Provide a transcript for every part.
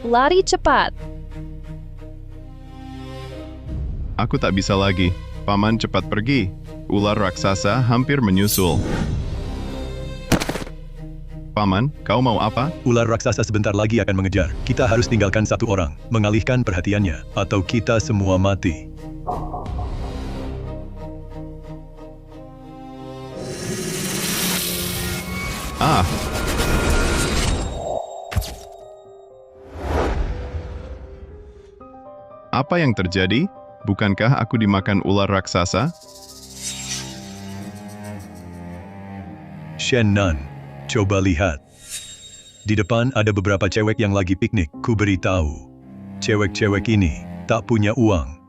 lari cepat. Aku tak bisa lagi. Paman cepat pergi. Ular raksasa hampir menyusul. Paman, kau mau apa? Ular raksasa sebentar lagi akan mengejar. Kita harus tinggalkan satu orang, mengalihkan perhatiannya, atau kita semua mati. Ah! Apa yang terjadi? Bukankah aku dimakan ular raksasa? Shen-nan, coba lihat. Di depan ada beberapa cewek yang lagi piknik. Ku beritahu, cewek-cewek ini tak punya uang.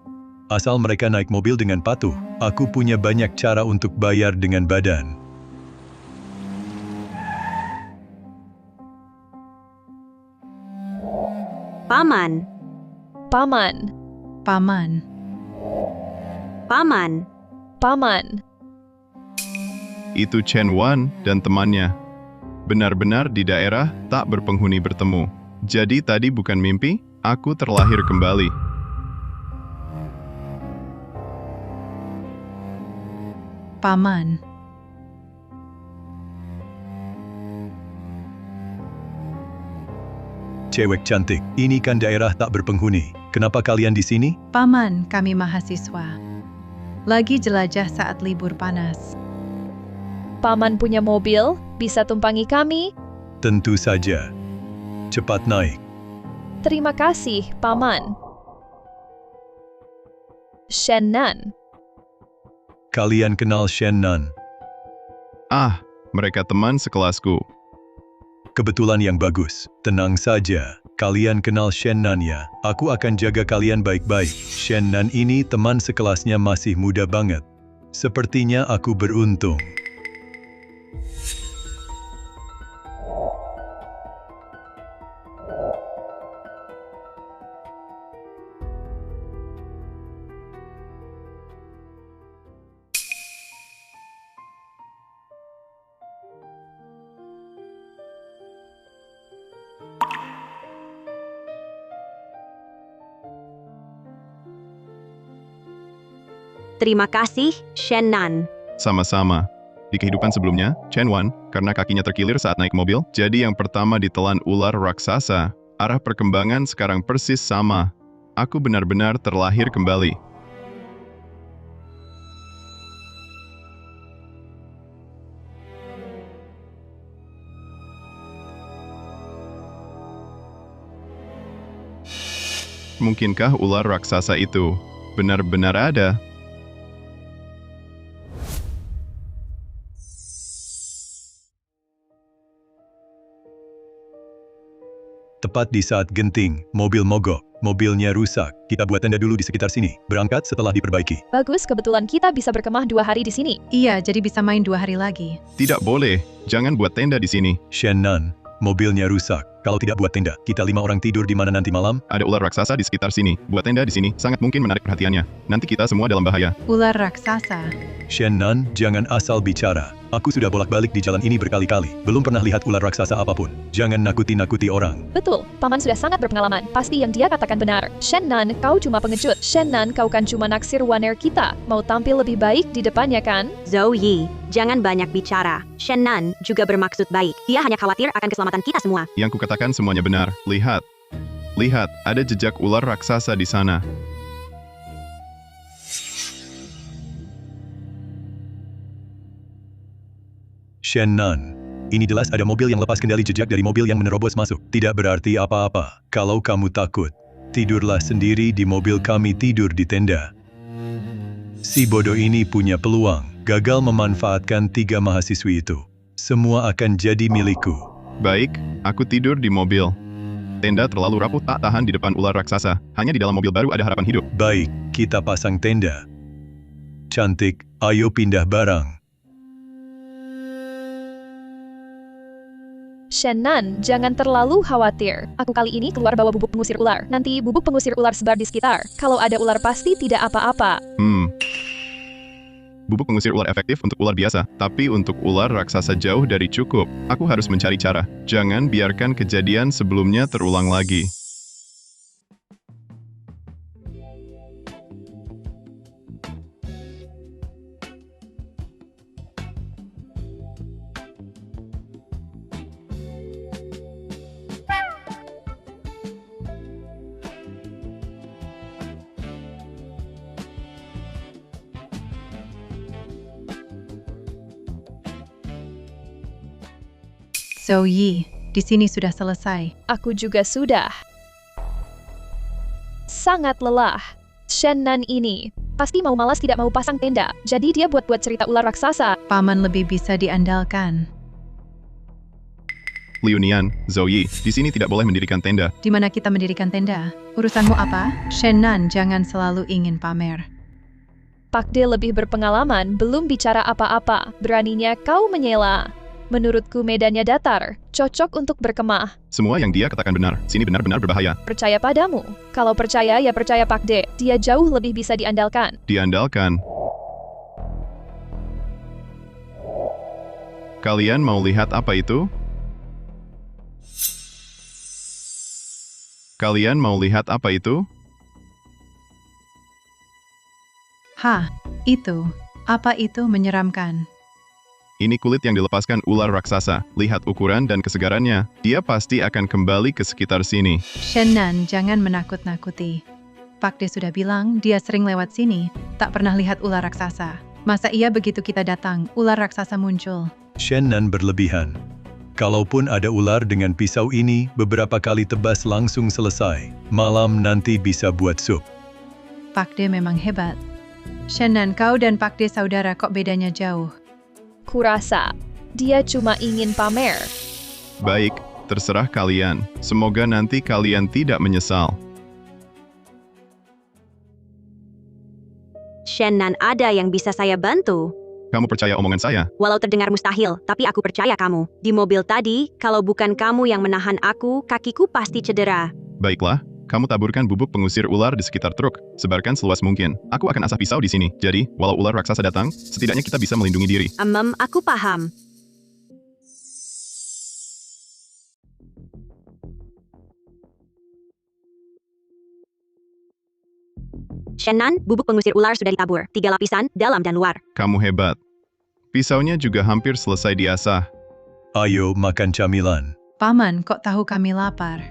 Asal mereka naik mobil dengan patuh, aku punya banyak cara untuk bayar dengan badan. Paman, Paman, Paman, paman, paman. Itu Chen Wan dan temannya. Benar-benar di daerah tak berpenghuni bertemu. Jadi tadi bukan mimpi, aku terlahir kembali. Paman. Cewek cantik, ini kan daerah tak berpenghuni. Kenapa kalian di sini? Paman, kami mahasiswa. Lagi jelajah saat libur panas. Paman punya mobil, bisa tumpangi kami? Tentu saja. Cepat naik. Terima kasih, Paman. Shen-nan. Kalian kenal Shen-nan? Ah, mereka teman sekelasku. Kebetulan yang bagus. Tenang saja. Kalian kenal Shen-nan ya? Aku akan jaga kalian baik-baik. Shen-nan ini teman sekelasnya masih muda banget. Sepertinya aku beruntung. terima kasih, Shen-nan. Sama-sama. Di kehidupan sebelumnya, Chen Wan, karena kakinya terkilir saat naik mobil, jadi yang pertama ditelan ular raksasa. Arah perkembangan sekarang persis sama. Aku benar-benar terlahir kembali. Mungkinkah ular raksasa itu benar-benar ada? Tepat di saat genting, mobil mogok. Mobilnya rusak. Kita buat tenda dulu di sekitar sini. Berangkat setelah diperbaiki. Bagus, kebetulan kita bisa berkemah 2 hari di sini. Iya, jadi bisa main 2 hari lagi. Tidak boleh. Jangan buat tenda di sini. Shen-nan, mobilnya rusak. Kalau tidak buat tenda, kita 5 orang tidur di mana nanti malam? Ada ular raksasa di sekitar sini. Buat tenda di sini sangat mungkin menarik perhatiannya. Nanti kita semua dalam bahaya. Ular raksasa. Shen-nan, jangan asal bicara. Aku sudah bolak-balik di jalan ini berkali-kali. Belum pernah lihat ular raksasa apapun. Jangan nakuti-nakuti orang. Betul, Paman sudah sangat berpengalaman. Pasti yang dia katakan benar. Shen-nan, kau cuma pengecut. Shen-nan, kau kan cuma naksir Waner kita. Mau tampil lebih baik di depannya kan? Zhou Yi, jangan banyak bicara. Shen-nan juga bermaksud baik. Dia hanya khawatir akan keselamatan kita semua. Yang kukatakan semuanya benar. Lihat. Lihat, ada jejak ular raksasa di sana. Shen-nan, ini jelas ada mobil yang lepas kendali jejak dari mobil yang menerobos masuk. Tidak berarti apa-apa. Kalau kamu takut, tidurlah sendiri di mobil, kami tidur di tenda. Si bodoh ini punya peluang. Gagal memanfaatkan 3 mahasiswi itu. Semua akan jadi milikku. Baik, aku tidur di mobil. Tenda terlalu rapuh, tak tahan di depan ular raksasa. Hanya di dalam mobil baru ada harapan hidup. Baik, kita pasang tenda. Cantik, ayo pindah barang. Shen-nan, jangan terlalu khawatir. Aku kali ini keluar bawa bubuk pengusir ular. Nanti bubuk pengusir ular sebar di sekitar. Kalau ada ular pasti tidak apa-apa. Bubuk pengusir ular efektif untuk ular biasa, tapi untuk ular raksasa jauh dari cukup. Aku harus mencari cara. Jangan biarkan kejadian sebelumnya terulang lagi. Zoe, di sini sudah selesai. Aku juga sudah. Sangat lelah. Shen-nan ini pasti mau malas tidak mau pasang tenda, jadi dia buat-buat cerita ular raksasa. Paman lebih bisa diandalkan. Liu Nian, Zoe, di sini tidak boleh mendirikan tenda. Di mana kita mendirikan tenda? Urusanmu apa? Shen-nan jangan selalu ingin pamer. Pak De lebih berpengalaman, belum bicara apa-apa. Beraninya kau menyela. Menurutku medannya datar, cocok untuk berkemah. Semua yang dia katakan benar. Sini benar-benar berbahaya. Percaya padamu. Kalau percaya, ya percaya Pak De. Dia jauh lebih bisa diandalkan. Diandalkan. Kalian mau lihat apa itu? Kalian mau lihat apa itu? Hah, itu. Apa itu menyeramkan? Ini kulit yang dilepaskan ular raksasa. Lihat ukuran dan kesegarannya. Dia pasti akan kembali ke sekitar sini. Shen-nan jangan menakut-nakuti. Pak De sudah bilang dia sering lewat sini, tak pernah lihat ular raksasa. Masa iya begitu kita datang, ular raksasa muncul? Shen-nan berlebihan. Kalaupun ada ular dengan pisau ini, beberapa kali tebas langsung selesai. Malam nanti bisa buat sup. Pak De memang hebat. Shen-nan, kau dan Pak De saudara kok bedanya jauh? Kurasa, dia cuma ingin pamer. Baik, terserah kalian. Semoga nanti kalian tidak menyesal. Shen-nan, ada yang bisa saya bantu? Kamu percaya omongan saya? Walau terdengar mustahil, tapi aku percaya kamu. Di mobil tadi, kalau bukan kamu yang menahan aku, kakiku pasti cedera. Baiklah, kamu taburkan bubuk pengusir ular di sekitar truk. Sebarkan seluas mungkin. Aku akan asah pisau di sini. Jadi, walau ular raksasa datang, setidaknya kita bisa melindungi diri. Aku paham. Shen-nan, bubuk pengusir ular sudah ditabur. 3 lapisan, dalam dan luar. Kamu hebat. Pisaunya juga hampir selesai diasah. Ayo makan camilan. Paman, kok tahu kami lapar?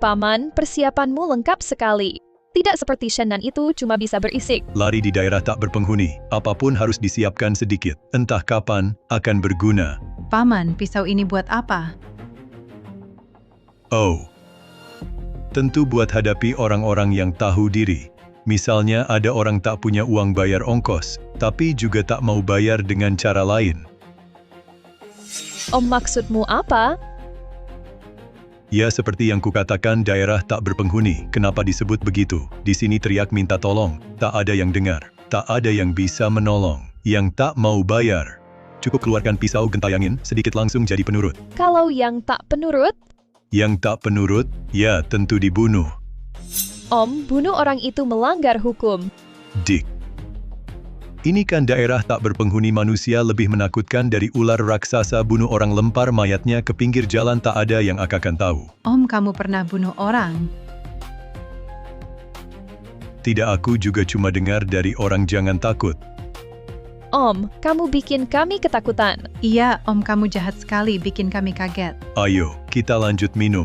Paman, persiapanmu lengkap sekali. Tidak seperti Shen-nan itu cuma bisa berisik. Lari di daerah tak berpenghuni. Apapun harus disiapkan sedikit. Entah kapan akan berguna. Paman, pisau ini buat apa? Oh. Tentu buat hadapi orang-orang yang tahu diri. Misalnya ada orang tak punya uang bayar ongkos, tapi juga tak mau bayar dengan cara lain. Om, maksudmu apa? Ya seperti yang kukatakan daerah tak berpenghuni. Kenapa disebut begitu? Di sini teriak minta tolong. Tak ada yang dengar. Tak ada yang bisa menolong. Yang tak mau bayar. Cukup keluarkan pisau gentayangin, sedikit langsung jadi penurut. Kalau yang tak penurut? Yang tak penurut, ya tentu dibunuh. Om, bunuh orang itu melanggar hukum. Dick. Ini kan daerah tak berpenghuni manusia lebih menakutkan dari ular raksasa bunuh orang lempar mayatnya ke pinggir jalan tak ada yang akan tahu. Om, kamu pernah bunuh orang? Tidak, aku juga cuma dengar dari orang jangan takut. Om, kamu bikin kami ketakutan. Iya, Om, kamu jahat sekali bikin kami kaget. Ayo, kita lanjut minum.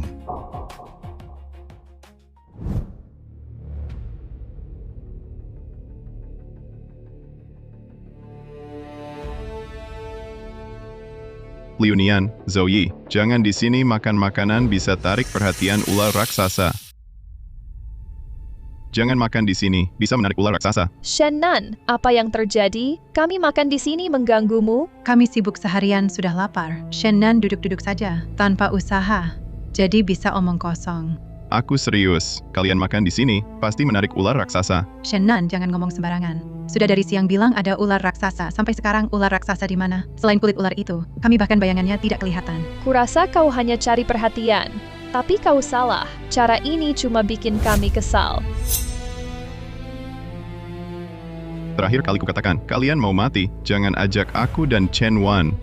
Liu Nian, Zoe, jangan di sini makan makanan bisa tarik perhatian ular raksasa. Jangan makan di sini, bisa menarik ular raksasa. Shen-nan, apa yang terjadi? Kami makan di sini mengganggumu? Kami sibuk seharian sudah lapar. Shen-nan duduk-duduk saja, tanpa usaha. Jadi bisa omong kosong. Aku serius, kalian makan di sini, pasti menarik ular raksasa. Shen-nan, jangan ngomong sembarangan. Sudah dari siang bilang ada ular raksasa, sampai sekarang ular raksasa di mana? Selain kulit ular itu, kami bahkan bayangannya tidak kelihatan. Kurasa kau hanya cari perhatian. Tapi kau salah, cara ini cuma bikin kami kesal. Terakhir kali kukatakan, kalian mau mati, jangan ajak aku dan Chen Wan.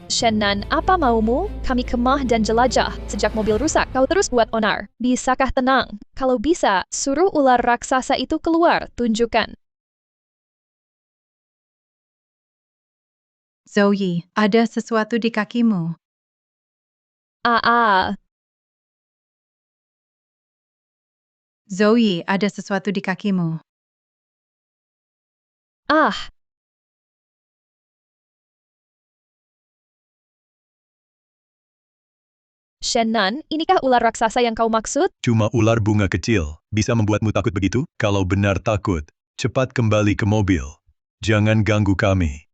Shen-nan, apa maumu? Kami kemah dan jelajah. Sejak mobil rusak, kau terus buat onar. Bisakah tenang? Kalau bisa, suruh ular raksasa itu keluar, tunjukkan. Zoe, ada sesuatu di kakimu. Zoe, ada sesuatu di kakimu. Ah, Shannon, inikah ular raksasa yang kau maksud? Cuma ular bunga kecil. Bisa membuatmu takut begitu? Kalau benar takut, cepat kembali ke mobil. Jangan ganggu kami.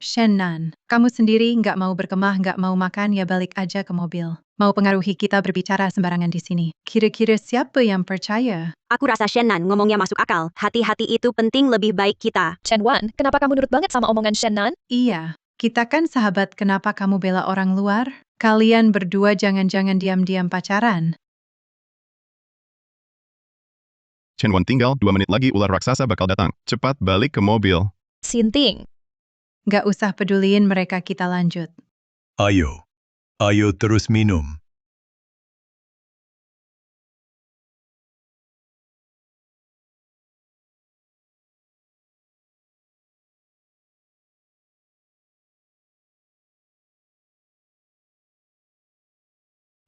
Shannon, kamu sendiri nggak mau berkemah, nggak mau makan, ya balik aja ke mobil. Mau pengaruhi kita berbicara sembarangan di sini. Kira-kira siapa yang percaya? Aku rasa Shannon ngomongnya masuk akal. Hati-hati itu penting, lebih baik kita. Chen Wan, kenapa kamu nurut banget sama omongan Shannon? Iya, kita kan sahabat, kenapa kamu bela orang luar? Kalian berdua jangan-jangan diam-diam pacaran. Chen Wan, tinggal 2 menit lagi ular raksasa bakal datang. Cepat balik ke mobil. Sinting. Nggak usah peduliin mereka, kita lanjut. Ayo. Ayo terus minum.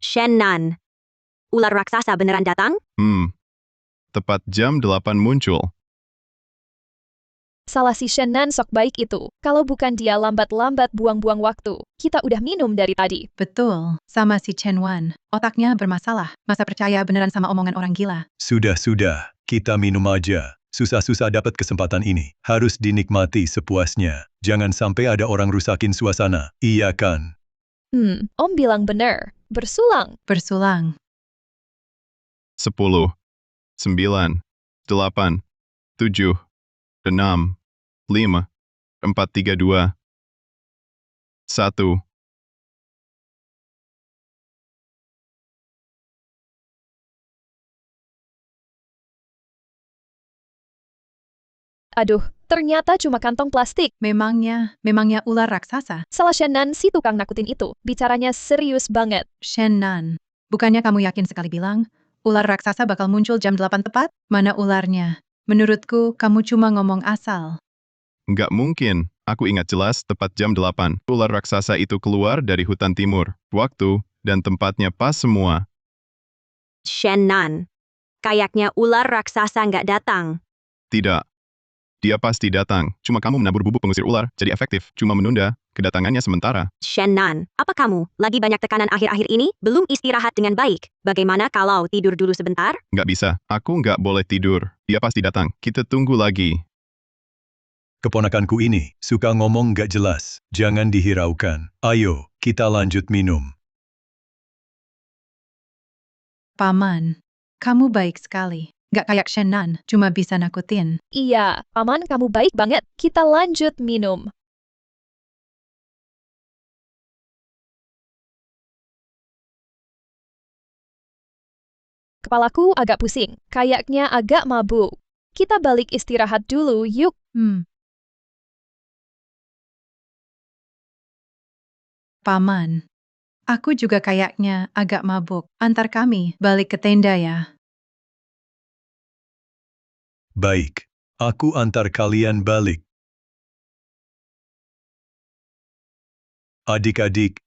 Shannon. Ular raksasa beneran datang? Tepat jam 8 muncul. Salah si Shannon sok baik itu. Kalau bukan dia lambat-lambat buang-buang waktu. Kita udah minum dari tadi. Betul, sama si Chen Wan. Otaknya bermasalah. Masa percaya beneran sama omongan orang gila? Sudah. Kita minum aja. Susah-susah dapat kesempatan ini. Harus dinikmati sepuasnya. Jangan sampai ada orang rusakin suasana. Iya kan? Om bilang bener. Bersulang. Bersulang. 10, 9, 8, 7, 6, 5, 4, 3, 2, 1. Aduh, ternyata cuma kantong plastik. Memangnya ular raksasa? Salah Shannon si tukang nakutin itu. Bicaranya serius banget. Shannon, bukannya kamu yakin sekali bilang, ular raksasa bakal muncul jam 8 tepat? Mana ularnya? Menurutku, kamu cuma ngomong asal. Nggak mungkin. Aku ingat jelas tepat jam 8. Ular raksasa itu keluar dari hutan timur. Waktu dan tempatnya pas semua. Shannon. Kayaknya ular raksasa nggak datang. Tidak. Dia pasti datang. Cuma kamu menabur bubuk pengusir ular, jadi efektif. Cuma menunda kedatangannya sementara. Shannon, apa kamu lagi banyak tekanan akhir-akhir ini? Belum istirahat dengan baik. Bagaimana kalau tidur dulu sebentar? Nggak bisa. Aku nggak boleh tidur. Dia pasti datang. Kita tunggu lagi. Keponakanku ini suka ngomong gak jelas. Jangan dihiraukan. Ayo, kita lanjut minum. Paman, kamu baik sekali. Nggak kayak Shannon, cuma bisa nakutin. Iya, Paman kamu baik banget. Kita lanjut minum. Kepalaku agak pusing. Kayaknya agak mabuk. Kita balik istirahat dulu, yuk. Paman, aku juga kayaknya agak mabuk. Antar kami balik ke tenda ya. Baik, aku antar kalian balik. Adik-adik,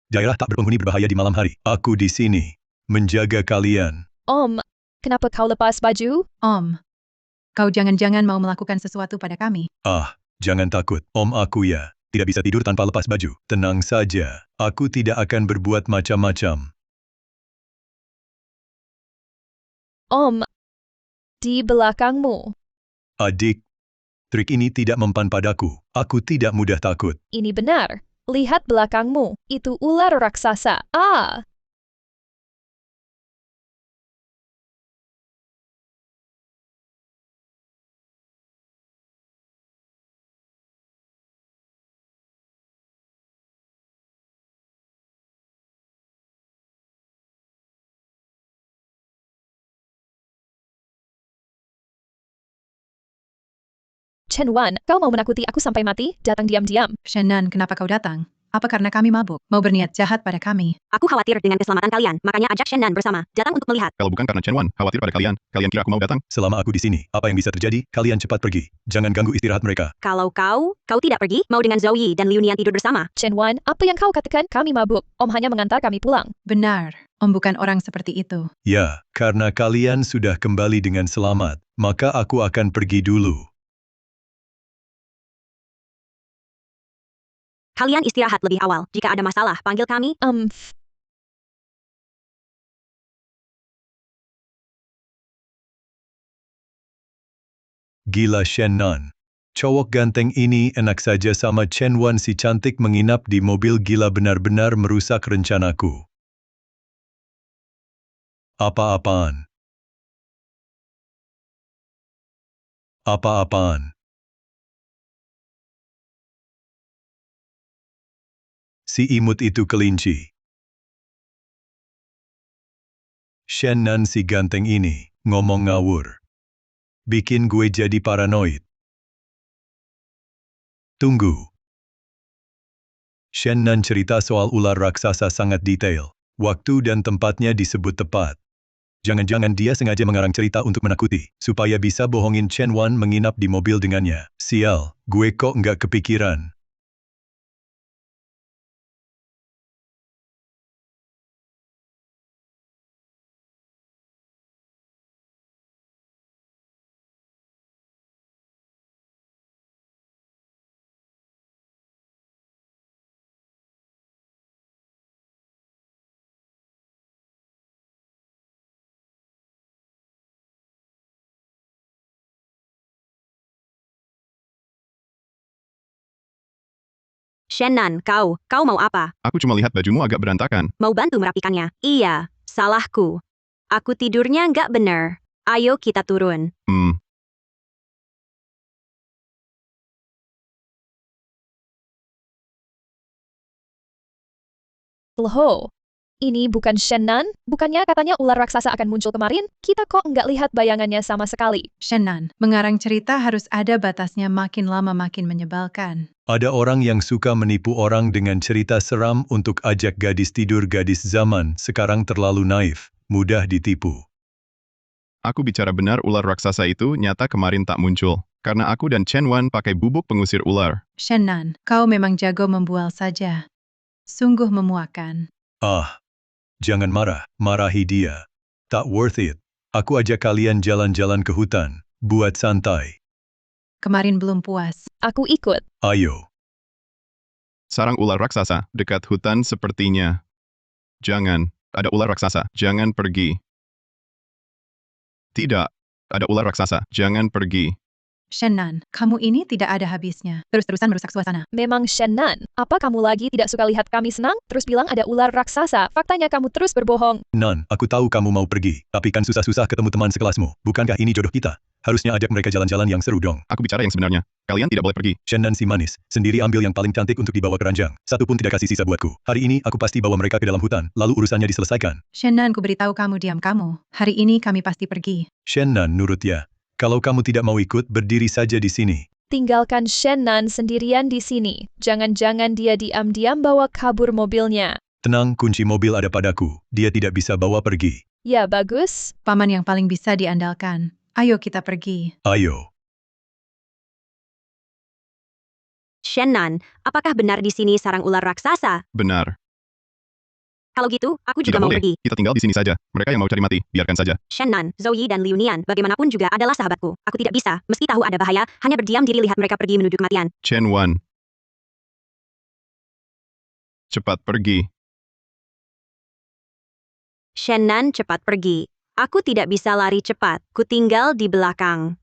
daerah tak berpenghuni berbahaya di malam hari. Aku di sini, menjaga kalian. Om, kenapa kau lepas baju? Om, kau jangan-jangan mau melakukan sesuatu pada kami. Ah, jangan takut, Om aku ya. Tidak bisa tidur tanpa lepas baju. Tenang saja, aku tidak akan berbuat macam-macam. Om, di belakangmu. Adik, trik ini tidak mempan padaku. Aku tidak mudah takut. Ini benar. Lihat belakangmu. Itu ular raksasa. Ah! Chen Wan, kau mau menakuti aku sampai mati? Datang diam-diam. Shannon, kenapa kau datang? Apa karena kami mabuk? Mau berniat jahat pada kami? Aku khawatir dengan keselamatan kalian, makanya ajak Shannon bersama. Datang untuk melihat. Kalau bukan karena Chen Wan, khawatir pada kalian. Kalian kira aku mau datang? Selama aku di sini, apa yang bisa terjadi? Kalian cepat pergi. Jangan ganggu istirahat mereka. Kalau kau tidak pergi, mau dengan Zoe dan Liu Nian tidur bersama. Chen Wan, apa yang kau katakan? Kami mabuk. Om hanya mengantar kami pulang. Benar, Om bukan orang seperti itu. Ya, karena kalian sudah kembali dengan selamat, maka aku akan pergi dulu. Kalian istirahat lebih awal. Jika ada masalah, panggil kami. Gila Shannon. Cowok ganteng ini enak saja sama Chen Wan si cantik menginap di mobil gila benar-benar merusak rencanaku. Apa-apaan? Apa-apaan? Si imut itu kelinci. Shannon si ganteng ini, ngomong ngawur. Bikin gue jadi paranoid. Tunggu. Shannon cerita soal ular raksasa sangat detail. Waktu dan tempatnya disebut tepat. Jangan-jangan dia sengaja mengarang cerita untuk menakuti, supaya bisa bohongin Chen Wan menginap di mobil dengannya. Sial, gue kok nggak kepikiran. Shannon, kau mau apa? Aku cuma lihat bajumu agak berantakan. Mau bantu merapikannya? Iya, salahku. Aku tidurnya nggak bener. Ayo kita turun. Loh, ini bukan Shannon? Bukannya katanya ular raksasa akan muncul kemarin? Kita kok nggak lihat bayangannya sama sekali? Shannon, mengarang cerita harus ada batasnya, makin lama makin menyebalkan. Ada orang yang suka menipu orang dengan cerita seram untuk ajak gadis tidur. Gadis zaman sekarang terlalu naif, mudah ditipu. Aku bicara benar, ular raksasa itu nyata kemarin tak muncul. Karena aku dan Chen Wan pakai bubuk pengusir ular. Shannon, kau memang jago membual saja. Sungguh memuakan. Ah, jangan marah, marahi dia. Tak worth it. Aku ajak kalian jalan-jalan ke hutan, buat santai. Kemarin belum puas. Aku ikut. Ayo. Sarang ular raksasa, dekat hutan sepertinya. Jangan, ada ular raksasa, jangan pergi. Tidak, ada ular raksasa, jangan pergi. Shannon, kamu ini tidak ada habisnya. Terus-terusan merusak suasana. Memang Shannon, apa kamu lagi tidak suka lihat kami senang? Terus bilang ada ular raksasa, faktanya kamu terus berbohong. Nan, aku tahu kamu mau pergi, tapi kan susah-susah ketemu teman sekelasmu. Bukankah ini jodoh kita? Harusnya ajak mereka jalan-jalan yang seru dong. Aku bicara yang sebenarnya. Kalian tidak boleh pergi. Shannon si manis, sendiri ambil yang paling cantik untuk dibawa ke ranjang. Satu pun tidak kasih sisa buatku. Hari ini aku pasti bawa mereka ke dalam hutan, lalu urusannya diselesaikan. Shannon, ku beritahu kamu, diam kamu. Hari ini kami pasti pergi. Shannon nurut ya. Kalau kamu tidak mau ikut, berdiri saja di sini. Tinggalkan Shannon sendirian di sini. Jangan-jangan dia diam-diam bawa kabur mobilnya. Tenang, kunci mobil ada padaku. Dia tidak bisa bawa pergi. Ya bagus. Paman yang paling bisa diandalkan. Ayo kita pergi. Ayo. Shannon, apakah benar di sini sarang ular raksasa? Benar. Kalau gitu, aku juga Tidak mau boleh, pergi. kita tinggal di sini saja. Mereka yang mau cari mati, biarkan saja. Shannon, Zoe dan Liu Nian bagaimanapun juga adalah sahabatku. Aku tidak bisa, meski tahu ada bahaya, hanya berdiam diri lihat mereka pergi menuju kematian. Chen Wan. Cepat pergi. Shannon cepat pergi. Aku tidak bisa lari cepat, ku tinggal di belakang.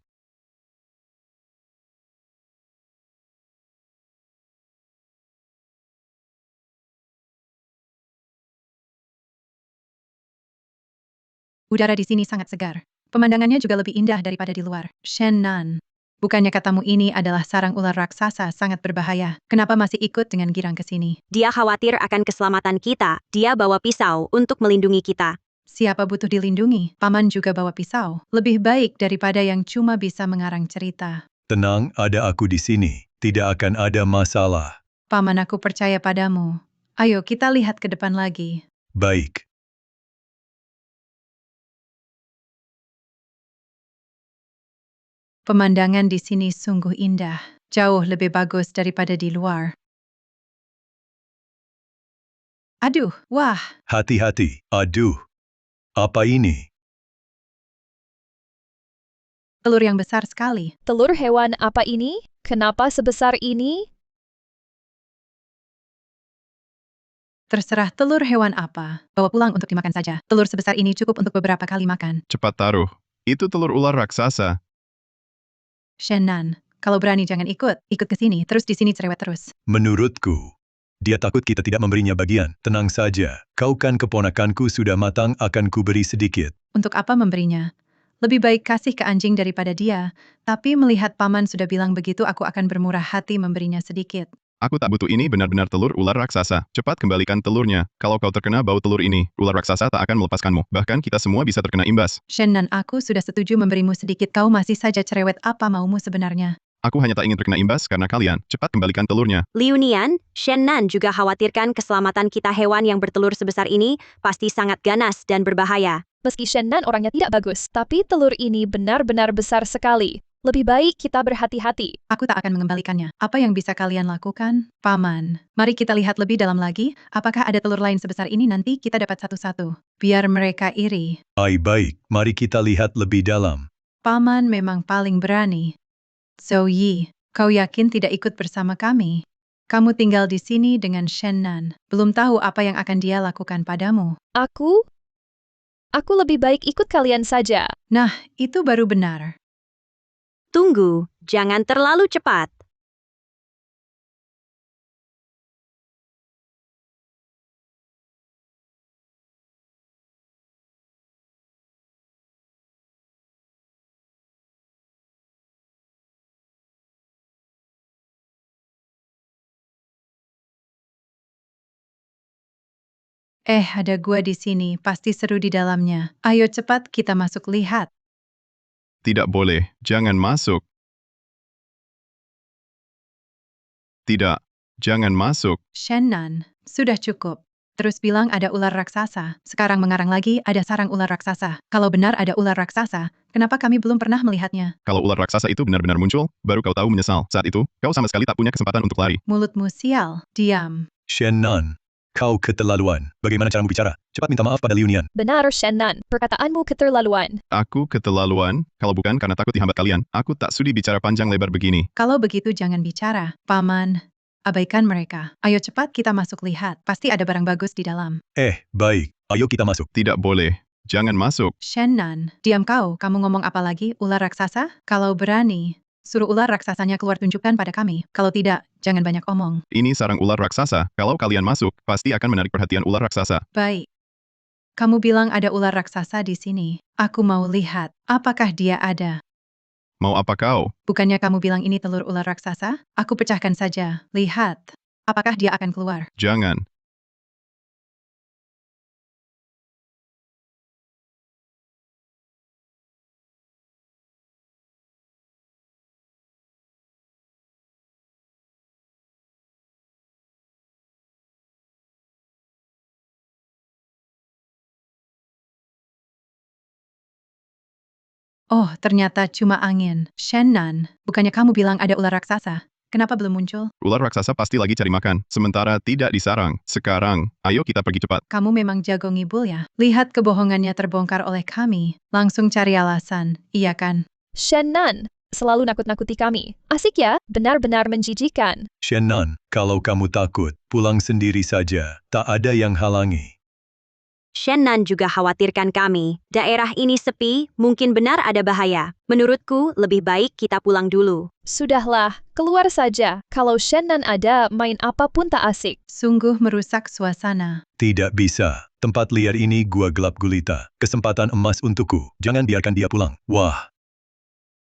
Udara di sini sangat segar. Pemandangannya juga lebih indah daripada di luar. Shannon, bukannya katamu ini adalah sarang ular raksasa sangat berbahaya? Kenapa masih ikut dengan girang ke sini? Dia khawatir akan keselamatan kita. Dia bawa pisau untuk melindungi kita. Siapa butuh dilindungi? Paman juga bawa pisau. Lebih baik daripada yang cuma bisa mengarang cerita. Tenang, ada aku di sini. Tidak akan ada masalah. Paman, aku percaya padamu. Ayo kita lihat ke depan lagi. Baik. Pemandangan di sini sungguh indah. Jauh lebih bagus daripada di luar. Aduh, wah. Hati-hati. Aduh. Apa ini? Telur yang besar sekali. Telur hewan apa ini? Kenapa sebesar ini? Terserah telur hewan apa. Bawa pulang untuk dimakan saja. Telur sebesar ini cukup untuk beberapa kali makan. Cepat taruh. Itu telur ular raksasa. Shannon, kalau berani jangan ikut ke sini, terus di sini cerewet terus. Menurutku, dia takut kita tidak memberinya bagian. Tenang saja, kau kan keponakanku sudah matang, akan kuberi sedikit. Untuk apa memberinya? Lebih baik kasih ke anjing daripada dia, tapi melihat paman sudah bilang begitu aku akan bermurah hati memberinya sedikit. Aku tak butuh ini benar-benar telur ular raksasa. Cepat kembalikan telurnya. Kalau kau terkena bau telur ini, ular raksasa tak akan melepaskanmu. Bahkan kita semua bisa terkena imbas. Shannon, aku sudah setuju memberimu sedikit, kau masih saja cerewet, apa maumu sebenarnya? Aku hanya tak ingin terkena imbas karena kalian. Cepat kembalikan telurnya. Liu Nian, Shannon juga khawatirkan keselamatan kita. Hewan yang bertelur sebesar ini pasti sangat ganas dan berbahaya. Meski Shannon orangnya tidak bagus, tapi telur ini benar-benar besar sekali. Lebih baik kita berhati-hati. Aku tak akan mengembalikannya. Apa yang bisa kalian lakukan? Paman, mari kita lihat lebih dalam lagi, apakah ada telur lain sebesar ini, nanti kita dapat satu-satu. Biar mereka iri. Baik, mari kita lihat lebih dalam. Paman memang paling berani. Zhou Yi, kau yakin tidak ikut bersama kami? Kamu tinggal di sini dengan Shannon. Belum tahu apa yang akan dia lakukan padamu. Aku lebih baik ikut kalian saja. Nah, itu baru benar. Tunggu, jangan terlalu cepat. Ada gua di sini, pasti seru di dalamnya. Ayo cepat kita masuk lihat. Tidak boleh. Jangan masuk. Tidak. Jangan masuk. Shannon, sudah cukup. Terus bilang ada ular raksasa. Sekarang mengarang lagi ada sarang ular raksasa. Kalau benar ada ular raksasa, kenapa kami belum pernah melihatnya? Kalau ular raksasa itu benar-benar muncul, baru kau tahu menyesal. Saat itu, kau sama sekali tak punya kesempatan untuk lari. Mulutmu sial, diam. Shannon, kau keterlaluan. Bagaimana caramu bicara? Cepat minta maaf pada Liu Nian. Benar, Shannon. Perkataanmu keterlaluan. Aku keterlaluan, kalau bukan karena takut dihambat kalian, aku tak sudi bicara panjang lebar begini. Kalau begitu jangan bicara. Paman, abaikan mereka. Ayo cepat kita masuk lihat. Pasti ada barang bagus di dalam. Baik, ayo kita masuk. Tidak boleh. Jangan masuk. Shannon, diam kau. Kamu ngomong apa lagi? Ular raksasa? Kalau berani, suruh ular raksasanya keluar, tunjukkan pada kami. Kalau tidak, jangan banyak omong. Ini sarang ular raksasa. Kalau kalian masuk, pasti akan menarik perhatian ular raksasa. Baik. Kamu bilang ada ular raksasa di sini. Aku mau lihat. Apakah dia ada? Mau apa kau? Bukannya kamu bilang ini telur ular raksasa? Aku pecahkan saja. Lihat. Apakah dia akan keluar? Jangan. Oh, ternyata cuma angin. Shannon, bukannya kamu bilang ada ular raksasa? Kenapa belum muncul? Ular raksasa pasti lagi cari makan, sementara tidak disarang. Sekarang, ayo kita pergi cepat. Kamu memang jago ngibul ya? Lihat kebohongannya terbongkar oleh kami. Langsung cari alasan, iya kan? Shannon, selalu nakut-nakuti kami. Asik ya? Benar-benar menjijikan. Shannon, kalau kamu takut, pulang sendiri saja. Tak ada yang halangi. Shannon juga khawatirkan kami. Daerah ini sepi, mungkin benar ada bahaya. Menurutku, lebih baik kita pulang dulu. Sudahlah, keluar saja. Kalau Shannon ada, main apapun tak asik. Sungguh merusak suasana. Tidak bisa. Tempat liar ini gua gelap gulita. Kesempatan emas untukku. Jangan biarkan dia pulang. Wah.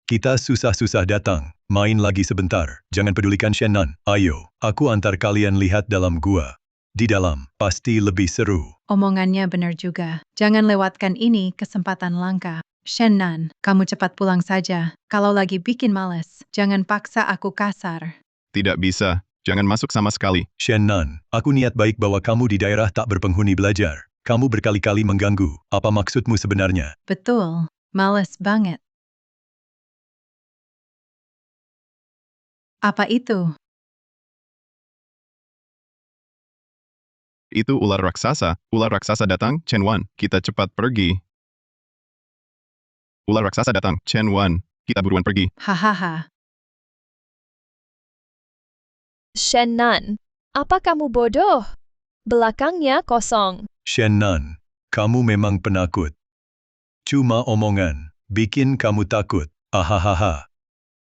Kita susah-susah datang. Main lagi sebentar. Jangan pedulikan Shannon. Ayo, aku antar kalian lihat dalam gua. Di dalam, pasti lebih seru. Omongannya benar juga. Jangan lewatkan ini kesempatan langka. Shannon, kamu cepat pulang saja. Kalau lagi bikin males, jangan paksa aku kasar. Tidak bisa. Jangan masuk sama sekali. Shannon, aku niat baik bahwa kamu di daerah tak berpenghuni belajar. Kamu berkali-kali mengganggu. Apa maksudmu sebenarnya? Betul, males banget. Apa itu? Itu ular raksasa. Ular raksasa datang, Chen Wan. Kita cepat pergi. Ular raksasa datang, Chen Wan. Kita buruan pergi. Hahaha. Shannon, apa kamu bodoh? Belakangnya kosong. Shannon, kamu memang penakut. Cuma omongan, bikin kamu takut. Ahahaha.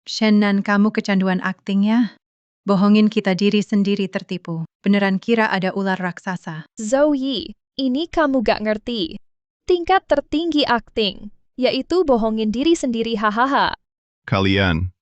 Shannon, kamu kecanduan akting ya? Bohongin kita diri sendiri tertipu. Beneran kira ada ular raksasa. Zoe, ini kamu gak ngerti. Tingkat tertinggi akting, yaitu bohongin diri sendiri hahaha. Kalian,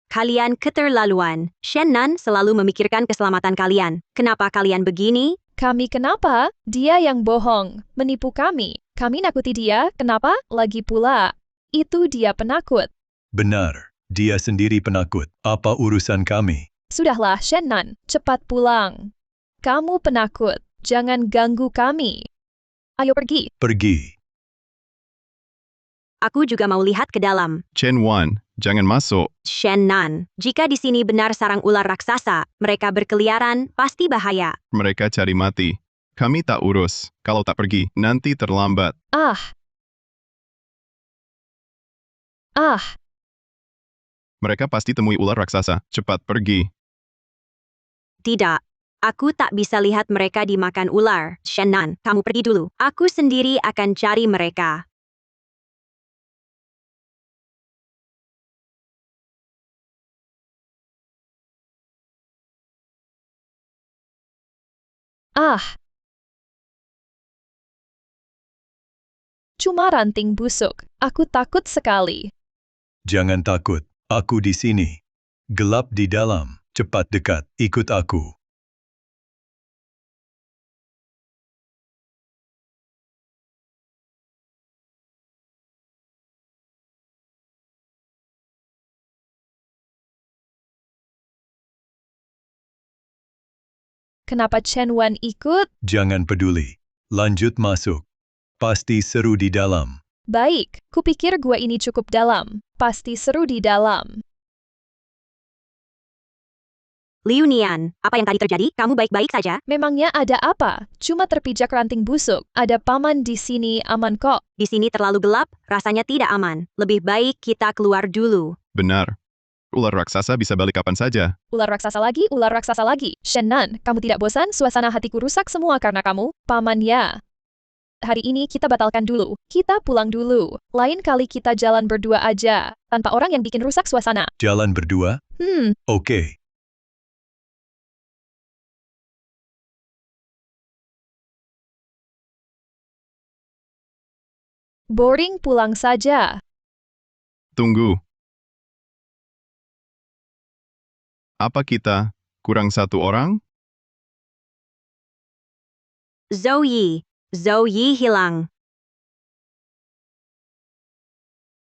Kalian keterlaluan. Shannon selalu memikirkan keselamatan kalian. Kenapa kalian begini? Kami kenapa? Dia yang bohong, menipu kami. Kami nakuti dia, kenapa? Lagi pula, itu dia penakut. Benar, dia sendiri penakut. Apa urusan kami? Sudahlah, Shannon, cepat pulang. Kamu penakut, jangan ganggu kami. Ayo pergi. Pergi. Aku juga mau lihat ke dalam. Chen Wan, jangan masuk. Shannon, jika di sini benar sarang ular raksasa, mereka berkeliaran, pasti bahaya. Mereka cari mati. Kami tak urus. Kalau tak pergi, nanti terlambat. Ah. Mereka pasti temui ular raksasa. Cepat pergi. Tidak. Aku tak bisa lihat mereka dimakan ular. Shannon, kamu pergi dulu. Aku sendiri akan cari mereka. Cuma ranting busuk. Aku takut sekali. Jangan takut. Aku di sini. Gelap di dalam. Cepat dekat. Ikut aku. Kenapa Chen Wan ikut? Jangan peduli. Lanjut masuk. Pasti seru di dalam. Baik, kupikir gua ini cukup dalam. Pasti seru di dalam. Liu Nian, apa yang tadi terjadi? Kamu baik-baik saja? Memangnya ada apa? Cuma terpijak ranting busuk. Ada paman di sini, aman kok. Di sini terlalu gelap, rasanya tidak aman. Lebih baik kita keluar dulu. Benar. Ular raksasa bisa balik kapan saja. Ular raksasa lagi, ular raksasa lagi. Shannon, kamu tidak bosan? Suasana hatiku rusak semua karena kamu. Paman ya. Hari ini kita batalkan dulu. Kita pulang dulu. Lain kali kita jalan berdua aja. Tanpa orang yang bikin rusak suasana. Jalan berdua? Oke. Boring pulang saja. Tunggu. Apa kita kurang satu orang? Zoe. Zoe hilang.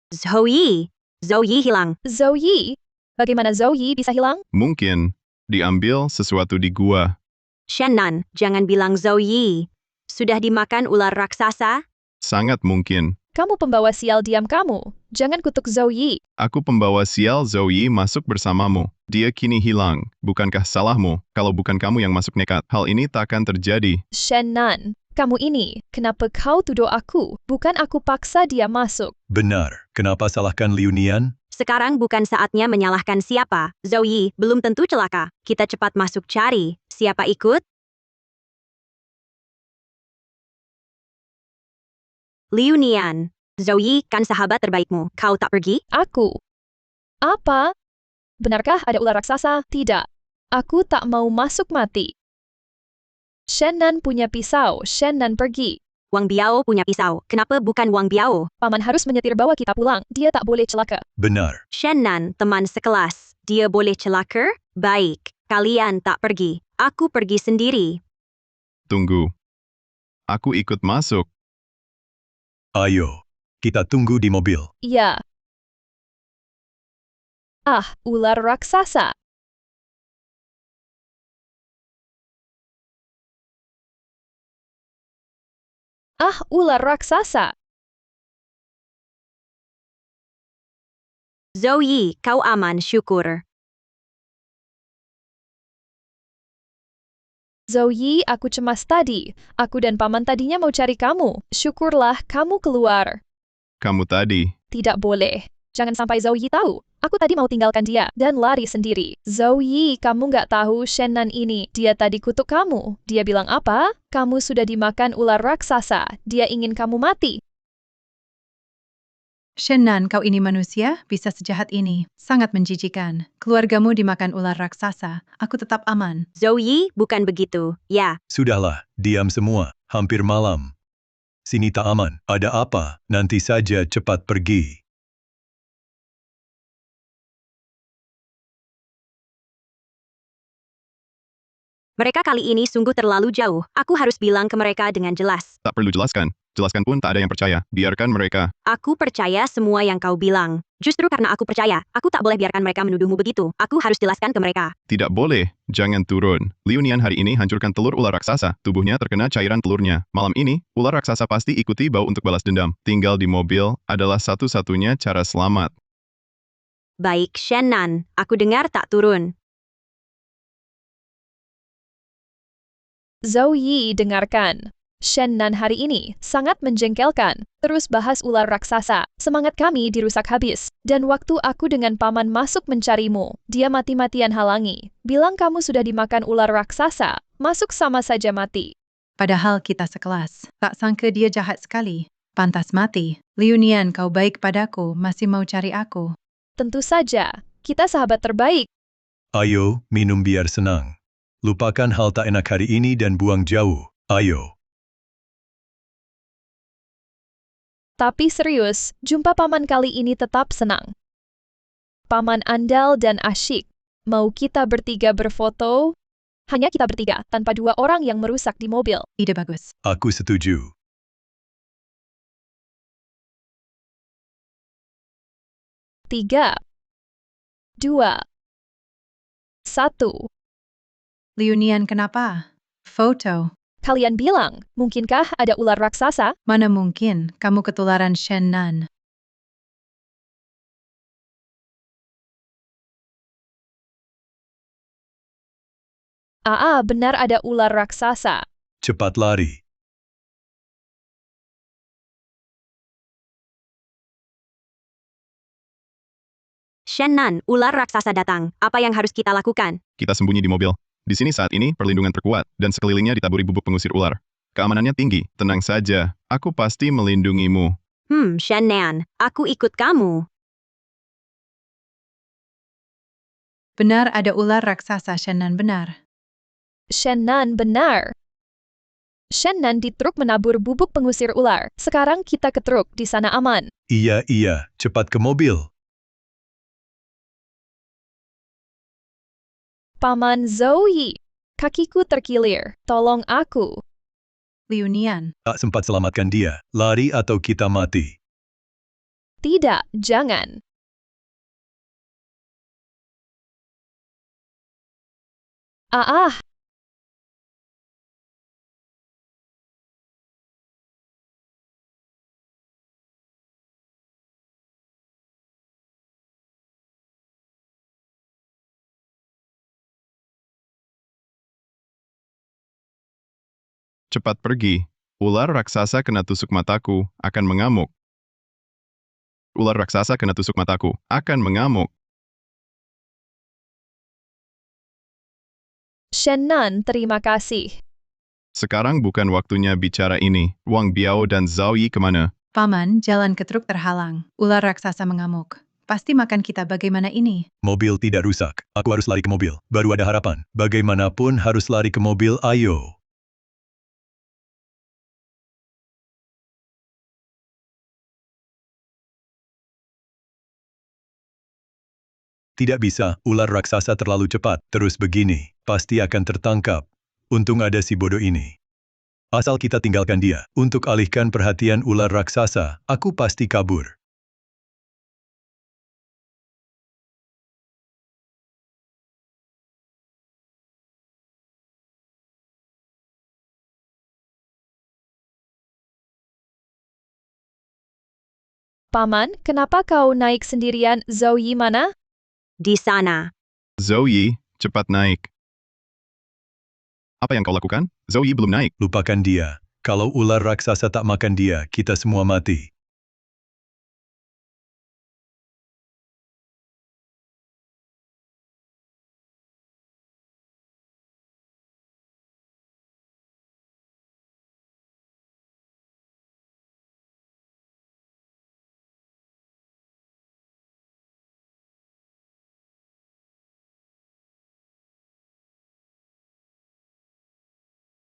Zoe. Zoe hilang. Zoe? Bagaimana Zoe bisa hilang? Mungkin diambil sesuatu di gua. Shannon, jangan bilang Zoe. Sudah dimakan ular raksasa? Sangat mungkin. Kamu pembawa sial, diam kamu. Jangan kutuk Zoe. Aku pembawa sial Zoe masuk bersamamu. Dia kini hilang. Bukankah salahmu? Kalau bukan kamu yang masuk nekat, hal ini tak akan terjadi. Shannon, kamu ini, kenapa kau tuduh aku? Bukan aku paksa dia masuk. Benar. Kenapa salahkan Liu Nian? Sekarang bukan saatnya menyalahkan siapa. Zoe, belum tentu celaka. Kita cepat masuk cari. Siapa ikut? Liu Nian. Zoe kan sahabat terbaikmu. Kau tak pergi? Aku. Apa? Benarkah ada ular raksasa? Tidak. Aku tak mau masuk mati. Shannon punya pisau. Shannon pergi. Wang Biao punya pisau. Kenapa bukan Wang Biao? Paman harus menyetir bawa kita pulang. Dia tak boleh celaka. Benar. Shannon, teman sekelas. Dia boleh celaka? Baik. Kalian tak pergi. Aku pergi sendiri. Tunggu. Aku ikut masuk. Ayo. Kita tunggu di mobil. Ya. Ular raksasa. Ular raksasa. Zoe, kau aman, syukur. Zoe, aku cemas tadi. Aku dan paman tadinya mau cari kamu. Syukurlah kamu keluar. Kamu tadi. Tidak boleh. Jangan sampai Zoe tahu. Aku tadi mau tinggalkan dia dan lari sendiri. Zoe, kamu nggak tahu Shannon ini. Dia tadi kutuk kamu. Dia bilang apa? Kamu sudah dimakan ular raksasa. Dia ingin kamu mati. Shennan, kau ini manusia? Bisa sejahat ini. Sangat menjijikan. Keluargamu dimakan ular raksasa. Aku tetap aman. Zoe, bukan begitu. Ya, Sudahlah, diam semua. Hampir malam. Sini tak aman. Ada apa? Nanti saja cepat pergi. mereka kali ini sungguh terlalu jauh. Aku harus bilang ke mereka dengan jelas. Tak perlu jelaskan. Jelaskan pun tak ada yang percaya. Biarkan mereka. Aku percaya semua yang kau bilang. Justru karena aku percaya, aku tak boleh biarkan mereka menuduhmu begitu. Aku harus jelaskan ke mereka. Tidak boleh. Jangan turun. Liu Nian hari ini hancurkan telur ular raksasa. Tubuhnya terkena cairan telurnya. Malam ini, ular raksasa pasti ikuti bau untuk balas dendam. Tinggal di mobil adalah satu-satunya cara selamat. Baik, Shennan. Aku dengar tak turun. Zhou Yi, dengarkan. Shennan hari ini sangat menjengkelkan. Terus bahas ular raksasa. Semangat kami dirusak habis. Dan waktu aku dengan paman masuk mencarimu, dia mati-matian halangi. Bilang kamu sudah dimakan ular raksasa. Masuk sama saja mati. Padahal kita sekelas. Tak sangka dia jahat sekali. Pantas mati. Liu Nian, kau baik padaku. Masih mau cari aku. Tentu saja, kita sahabat terbaik. Ayo, minum biar senang. Lupakan hal tak enak hari ini dan buang jauh. Ayo. Tapi serius, jumpa paman kali ini tetap senang. Paman andal dan asyik. Mau kita bertiga berfoto? Hanya kita bertiga, tanpa dua orang yang merusak di mobil. Ide bagus. Aku setuju. 3, 2, 1. Liu Nian, kenapa? Foto. Kalian bilang, mungkinkah ada ular raksasa? Mana mungkin kamu ketularan Shennan. Benar ada ular raksasa. Cepat lari. Shennan, ular raksasa datang. Apa yang harus kita lakukan? Kita sembunyi di mobil. Di sini saat ini perlindungan terkuat, dan sekelilingnya ditaburi bubuk pengusir ular. Keamanannya tinggi. Tenang saja. Aku pasti melindungimu. Shennan, aku ikut kamu. Benar ada ular raksasa Shennan, benar. Shennan benar. Shennan di truk menabur bubuk pengusir ular. Sekarang kita ke truk, di sana aman. Iya, cepat ke mobil. Paman Zoe, kakiku terkilir. Tolong aku. Liu Nian. Tak sempat selamatkan dia. Lari atau kita mati. Tidak, jangan. Ah, Cepat pergi. Ular raksasa kena tusuk mataku, akan mengamuk. Ular raksasa kena tusuk mataku, akan mengamuk. Shennan, terima kasih. Sekarang bukan waktunya bicara ini. Wang Biao dan Zhao Yi kemana? Paman, jalan ke truk terhalang. Ular raksasa mengamuk. Pasti makan kita, bagaimana ini? Mobil tidak rusak. Aku harus lari ke mobil. Baru ada harapan. Bagaimanapun harus lari ke mobil, ayo. Tidak bisa, ular raksasa terlalu cepat. Terus begini, pasti akan tertangkap. Untung ada si bodoh ini. Asal kita tinggalkan dia. Untuk alihkan perhatian ular raksasa, aku pasti kabur. Paman, kenapa kau naik sendirian? Zhou Yi mana? Di sana. Zhao Yi, cepat naik. Apa yang kau lakukan? Zhao Yi belum naik. Lupakan dia. Kalau ular raksasa tak makan dia, kita semua mati.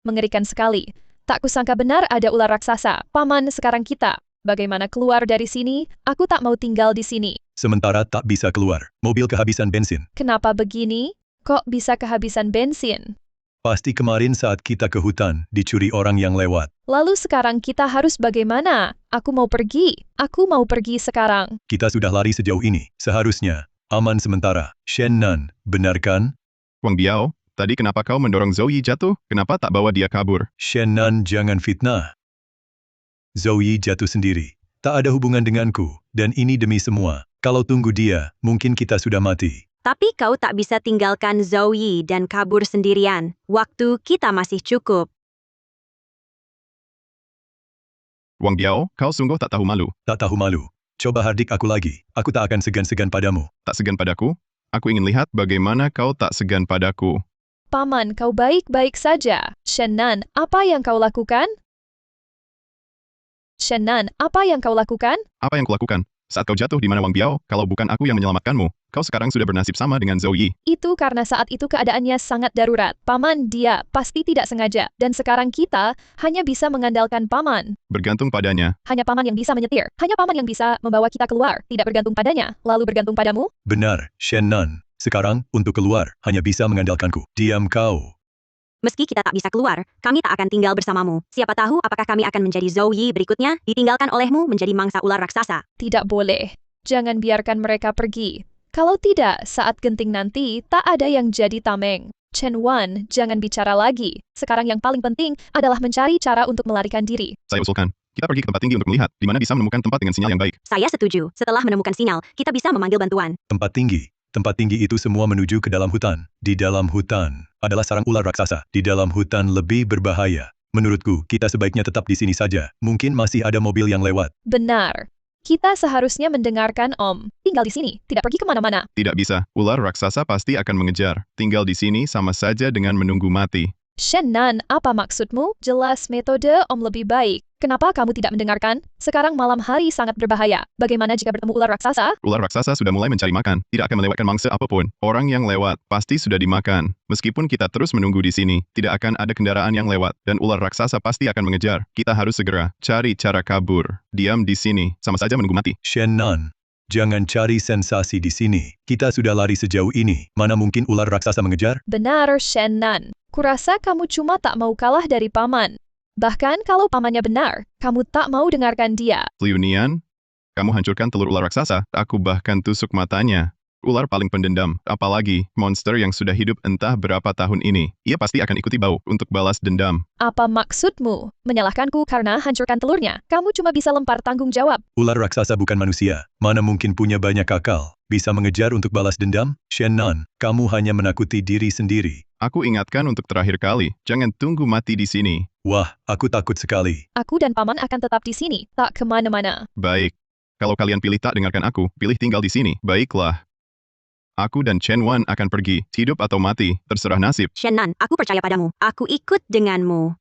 Mengerikan sekali. Tak kusangka benar ada ular raksasa. Paman, sekarang kita. Bagaimana keluar dari sini? Aku tak mau tinggal di sini. Sementara tak bisa keluar. Mobil kehabisan bensin. Kenapa begini? Kok bisa kehabisan bensin? Pasti kemarin saat kita ke hutan, dicuri orang yang lewat. Lalu sekarang kita harus bagaimana? Aku mau pergi. Aku mau pergi sekarang. Kita sudah lari sejauh ini. Seharusnya aman sementara. Shen Nan, benar kan? Wang Biao, tadi kenapa kau mendorong Zhou Yi jatuh? Kenapa tak bawa dia kabur? Shen Nan, jangan fitnah. Zhou Yi jatuh sendiri. Tak ada hubungan denganku, dan ini demi semua. Kalau tunggu dia, mungkin kita sudah mati. Tapi kau tak bisa tinggalkan Zhou Yi dan kabur sendirian. Waktu kita masih cukup. Wang Biao, kau sungguh tak tahu malu. Tak tahu malu. Coba hardik aku lagi. Aku tak akan segan-segan padamu. Tak segan padaku? Aku ingin lihat bagaimana kau tak segan padaku. Paman, kau baik-baik saja. Shen Nan, apa yang kau lakukan? Shen Nan, apa yang kau lakukan? Apa yang kulakukan? Saat kau jatuh di mana Wang Biao, kalau bukan aku yang menyelamatkanmu, kau sekarang sudah bernasib sama dengan Zhou Yi. Itu karena saat itu keadaannya sangat darurat. Paman, dia pasti tidak sengaja. Dan sekarang kita hanya bisa mengandalkan Paman. Bergantung padanya. Hanya Paman yang bisa menyetir. Hanya Paman yang bisa membawa kita keluar. Tidak bergantung padanya. Lalu bergantung padamu? Benar, Shen Nan. Sekarang, untuk keluar, hanya bisa mengandalkanku. Diam kau. Meski kita tak bisa keluar, kami tak akan tinggal bersamamu. Siapa tahu apakah kami akan menjadi Zhou Yi berikutnya, ditinggalkan olehmu menjadi mangsa ular raksasa. Tidak boleh. Jangan biarkan mereka pergi. Kalau tidak, saat genting nanti, tak ada yang jadi tameng. Chen Wan, jangan bicara lagi. Sekarang yang paling penting adalah mencari cara untuk melarikan diri. Saya usulkan, kita pergi ke tempat tinggi untuk melihat, di mana bisa menemukan tempat dengan sinyal yang baik. Saya setuju. Setelah menemukan sinyal, kita bisa memanggil bantuan. Tempat tinggi. Tempat tinggi itu semua menuju ke dalam hutan. Di dalam hutan adalah sarang ular raksasa. Di dalam hutan lebih berbahaya. Menurutku, kita sebaiknya tetap di sini saja. Mungkin masih ada mobil yang lewat. Benar. Kita seharusnya mendengarkan Om. Tinggal di sini, tidak pergi kemana-mana. Tidak bisa, ular raksasa pasti akan mengejar. Tinggal di sini sama saja dengan menunggu mati. Shen Nan, apa maksudmu? Jelas metode Om lebih baik. Kenapa kamu tidak mendengarkan? Sekarang malam hari sangat berbahaya. Bagaimana jika bertemu ular raksasa? Ular raksasa sudah mulai mencari makan, tidak akan melewatkan mangsa apapun. Orang yang lewat pasti sudah dimakan. Meskipun kita terus menunggu di sini, tidak akan ada kendaraan yang lewat, dan ular raksasa pasti akan mengejar. Kita harus segera cari cara kabur. Diam di sini, sama saja menunggu mati. Shen Nan, jangan cari sensasi di sini. Kita sudah lari sejauh ini. Mana mungkin ular raksasa mengejar? Benar, Shen Nan. Kurasa kamu cuma tak mau kalah dari Paman. Bahkan kalau pamannya benar, kamu tak mau dengarkan dia. Liu Nian, kamu hancurkan telur ular raksasa, aku bahkan tusuk matanya. Ular paling pendendam, apalagi monster yang sudah hidup entah berapa tahun ini. Ia pasti akan ikuti bau untuk balas dendam. Apa maksudmu? Menyalahkanku karena hancurkan telurnya. Kamu cuma bisa lempar tanggung jawab. Ular raksasa bukan manusia. Mana mungkin punya banyak akal. Bisa mengejar untuk balas dendam? Shen Nan, kamu hanya menakuti diri sendiri. Aku ingatkan untuk terakhir kali, jangan tunggu mati di sini. Wah, aku takut sekali. Aku dan Paman akan tetap di sini, tak kemana-mana. Baik. Kalau kalian pilih tak dengarkan aku, pilih tinggal di sini. Baiklah. Aku dan Chen Wan akan pergi, hidup atau mati, terserah nasib. Shen Nan, aku percaya padamu. Aku ikut denganmu.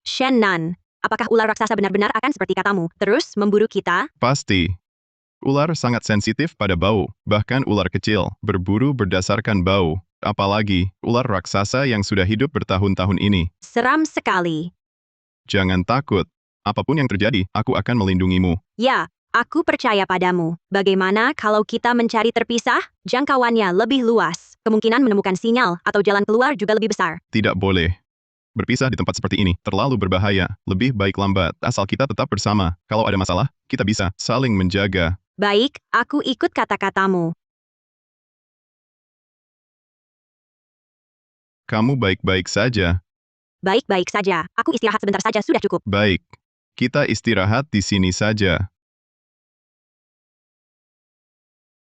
Shen Nan, apakah ular raksasa benar-benar akan seperti katamu, terus memburu kita? Pasti. Ular sangat sensitif pada bau, bahkan ular kecil berburu berdasarkan bau. Apalagi ular raksasa yang sudah hidup bertahun-tahun ini. Seram sekali. Jangan takut. Apapun yang terjadi, aku akan melindungimu. Ya, aku percaya padamu. Bagaimana kalau kita mencari terpisah? Jangkauannya lebih luas. Kemungkinan menemukan sinyal atau jalan keluar juga lebih besar. Tidak boleh. Berpisah di tempat seperti ini terlalu berbahaya. Lebih baik lambat, asal kita tetap bersama. Kalau ada masalah, kita bisa saling menjaga. Baik, aku ikut kata-katamu. Kamu baik-baik saja. Baik-baik saja. Aku istirahat sebentar saja sudah cukup. Baik. Kita istirahat di sini saja.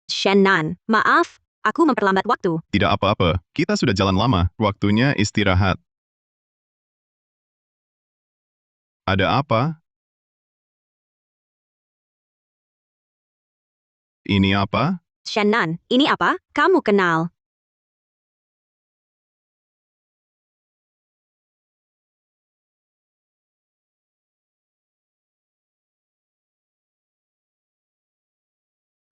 Shen Nan, maaf, aku memperlambat waktu. Tidak apa-apa. Kita sudah jalan lama. Waktunya istirahat. Ada apa? Ini apa? Shen Nan, ini apa? Kamu kenal.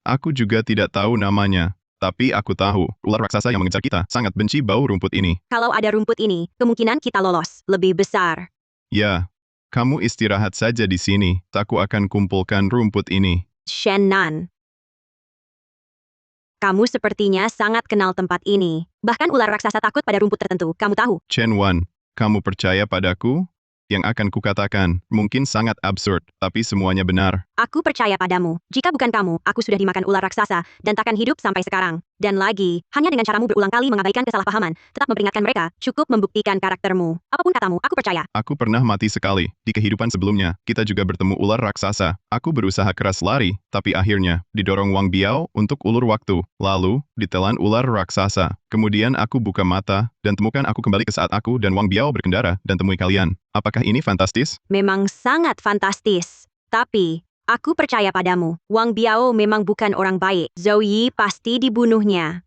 Aku juga tidak tahu namanya. Tapi aku tahu, ular raksasa yang mengejar kita sangat benci bau rumput ini. Kalau ada rumput ini, kemungkinan kita lolos. Lebih besar. Ya, kamu istirahat saja di sini. Aku akan kumpulkan rumput ini. Shen-nan. Kamu sepertinya sangat kenal tempat ini. Bahkan ular raksasa takut pada rumput tertentu. Kamu tahu? Chen Wan, kamu percaya padaku? Yang akan kukatakan mungkin sangat absurd, tapi semuanya benar. Aku percaya padamu. Jika bukan kamu, aku sudah dimakan ular raksasa dan takkan hidup sampai sekarang. Dan lagi, hanya dengan caramu berulang kali mengabaikan kesalahpahaman, tetap memperingatkan mereka, cukup membuktikan karaktermu. Apapun katamu, aku percaya. Aku pernah mati sekali. Di kehidupan sebelumnya, kita juga bertemu ular raksasa. Aku berusaha keras lari, tapi akhirnya didorong Wang Biao untuk ulur waktu. Lalu, ditelan ular raksasa. Kemudian aku buka mata, dan temukan aku kembali ke saat aku dan Wang Biao berkendara, dan temui kalian. Apakah ini fantastis? Memang sangat fantastis. Tapi, aku percaya padamu. Wang Biao memang bukan orang baik. Zhou Yi pasti dibunuhnya.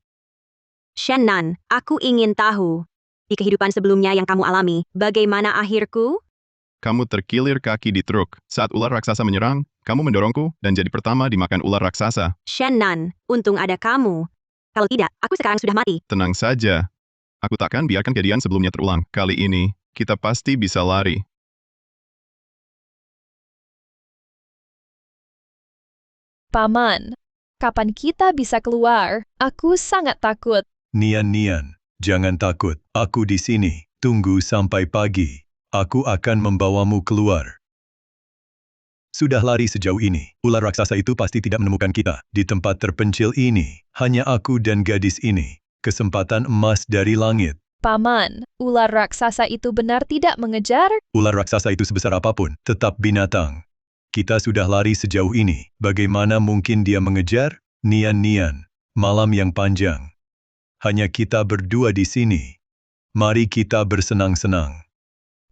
Shen-nan, aku ingin tahu. Di kehidupan sebelumnya yang kamu alami, bagaimana akhirku? Kamu terkilir kaki di truk. Saat ular raksasa menyerang, kamu mendorongku dan jadi pertama dimakan ular raksasa. Shen-nan, untung ada kamu. Kalau tidak, aku sekarang sudah mati. Tenang saja. Aku takkan biarkan kejadian sebelumnya terulang. Kali ini, kita pasti bisa lari. Paman, kapan kita bisa keluar? Aku sangat takut. Nian, jangan takut. Aku di sini. Tunggu sampai pagi. Aku akan membawamu keluar. Sudah lari sejauh ini. Ular raksasa itu pasti tidak menemukan kita. Di tempat terpencil ini, hanya aku dan gadis ini. Kesempatan emas dari langit. Paman, ular raksasa itu benar tidak mengejar? Ular raksasa itu sebesar apapun, tetap binatang. Kita sudah lari sejauh ini. Bagaimana mungkin dia mengejar? Nian, malam yang panjang. Hanya kita berdua di sini. Mari kita bersenang-senang.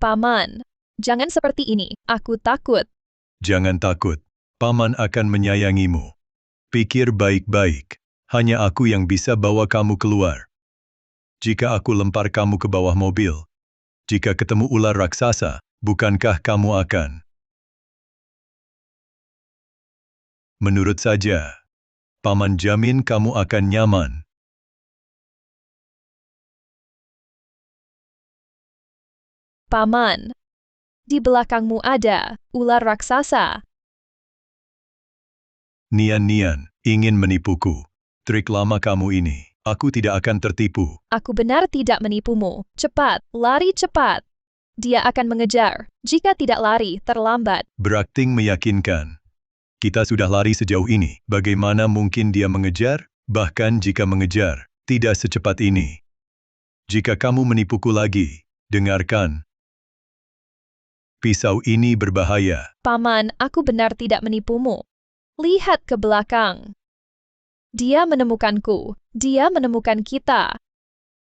Paman, jangan seperti ini. Aku takut. Jangan takut. Paman akan menyayangimu. Pikir baik-baik. Hanya aku yang bisa bawa kamu keluar. Jika aku lempar kamu ke bawah mobil, jika ketemu ular raksasa, bukankah kamu akan? Menurut saja, Paman jamin kamu akan nyaman. Paman, di belakangmu ada ular raksasa. Nian, ingin menipuku. Trik lama kamu ini, aku tidak akan tertipu. Aku benar tidak menipumu. Cepat, lari cepat. Dia akan mengejar. Jika tidak lari, terlambat. Berakting meyakinkan. Kita sudah lari sejauh ini, bagaimana mungkin dia mengejar? Bahkan jika mengejar, tidak secepat ini. Jika kamu menipuku lagi, dengarkan. Pisau ini berbahaya. Paman, aku benar tidak menipumu. Lihat ke belakang. Dia menemukanku. Dia menemukan kita.